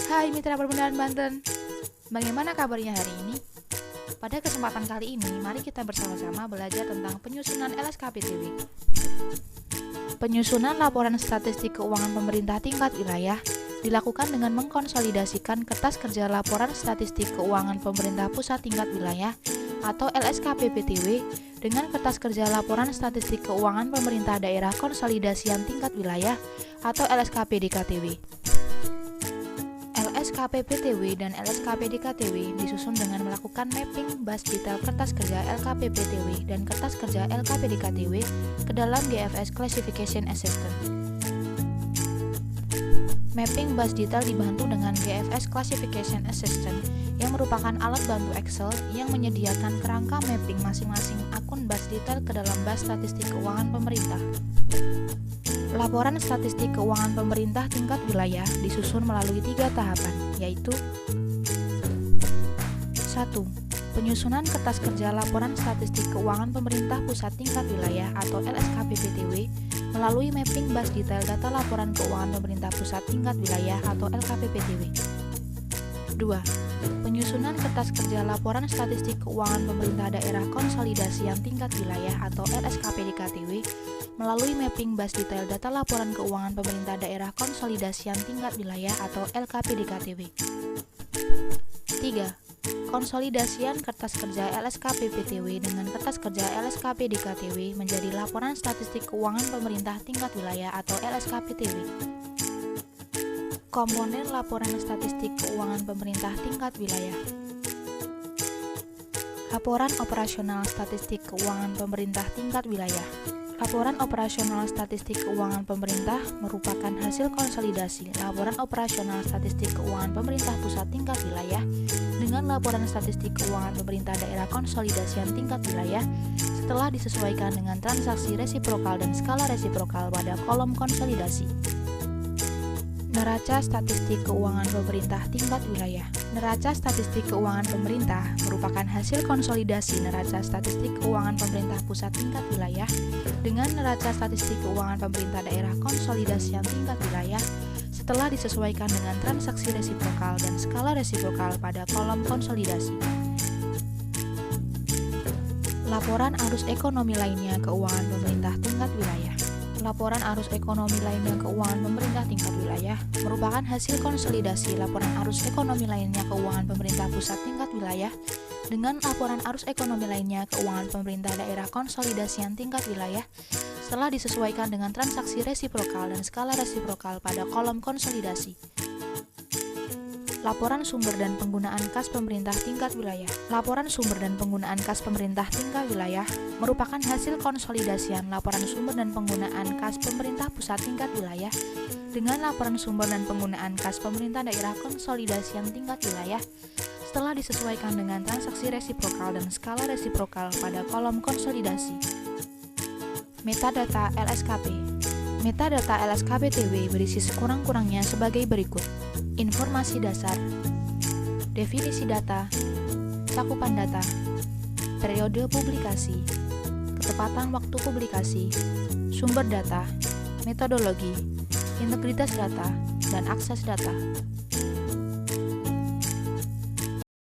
Hai mitra perbendaharaan Banten, bagaimana kabarnya hari ini? Pada kesempatan kali ini, mari kita bersama-sama belajar tentang penyusunan LSKPTW. Penyusunan laporan statistik keuangan pemerintah tingkat wilayah dilakukan dengan mengkonsolidasikan kertas kerja laporan statistik keuangan pemerintah pusat tingkat wilayah atau LSKPPTW dengan kertas kerja laporan statistik keuangan pemerintah daerah konsolidasian tingkat wilayah atau LSKPDKTW. LSKPPTW dan LSKPDKTW disusun dengan melakukan mapping bas detail kertas kerja LKPPTW dan kertas kerja LKPDKTW ke dalam GFS Classification Assistant. Mapping bas detail dibantu dengan GFS Classification Assistant yang merupakan alat bantu Excel yang menyediakan kerangka mapping masing-masing akun bas detail ke dalam bas statistik keuangan pemerintah. Laporan statistik keuangan pemerintah tingkat wilayah disusun melalui 3 tahapan, yaitu 1. Penyusunan kertas kerja laporan statistik keuangan pemerintah pusat tingkat wilayah atau LSKPPTW melalui mapping bas detail data laporan keuangan pemerintah pusat tingkat wilayah atau LKPPTW. 2. Penyusunan kertas kerja laporan statistik keuangan pemerintah daerah konsolidasian tingkat wilayah atau LSKPDKTW melalui mapping bas detail data laporan keuangan pemerintah daerah konsolidasian tingkat wilayah atau LKPDKTW. 3. Konsolidasian kertas kerja LSKPPTW dengan kertas kerja LSKPDKTW menjadi laporan statistik keuangan pemerintah tingkat wilayah atau LSKPTW. Komponen laporan statistik keuangan pemerintah tingkat wilayah. Laporan operasional statistik keuangan pemerintah tingkat wilayah. Laporan operasional statistik keuangan pemerintah merupakan hasil konsolidasi laporan operasional statistik keuangan pemerintah pusat tingkat wilayah dengan laporan statistik keuangan pemerintah daerah konsolidasian tingkat wilayah setelah disesuaikan dengan transaksi resiprokal dan skala resiprokal pada kolom konsolidasi. Neraca statistik keuangan pemerintah tingkat wilayah. Neraca statistik keuangan pemerintah merupakan hasil konsolidasi neraca statistik keuangan pemerintah pusat tingkat wilayah dengan neraca statistik keuangan pemerintah daerah konsolidasian tingkat wilayah setelah disesuaikan dengan transaksi resiprokal dan skala resiprokal pada kolom konsolidasi. Laporan arus ekonomi lainnya keuangan pemerintah tingkat wilayah. Laporan arus ekonomi lainnya keuangan pemerintah tingkat wilayah merupakan hasil konsolidasi laporan arus ekonomi lainnya keuangan pemerintah pusat tingkat wilayah dengan laporan arus ekonomi lainnya keuangan pemerintah daerah konsolidasian tingkat wilayah setelah disesuaikan dengan transaksi resiprokal dan skala resiprokal pada kolom konsolidasi. Laporan sumber dan penggunaan kas pemerintah tingkat wilayah. Laporan sumber dan penggunaan kas pemerintah tingkat wilayah merupakan hasil konsolidasian laporan sumber dan penggunaan kas pemerintah pusat tingkat wilayah dengan laporan sumber dan penggunaan kas pemerintah daerah konsolidasian tingkat wilayah setelah disesuaikan dengan transaksi resiprokal dan skala resiprokal pada kolom konsolidasi. Metadata LSKP. Metadata LSKPTW berisi sekurang-kurangnya sebagai berikut: informasi dasar, definisi data, cakupan data, periode publikasi, ketepatan waktu publikasi, sumber data, metodologi, integritas data, dan akses data.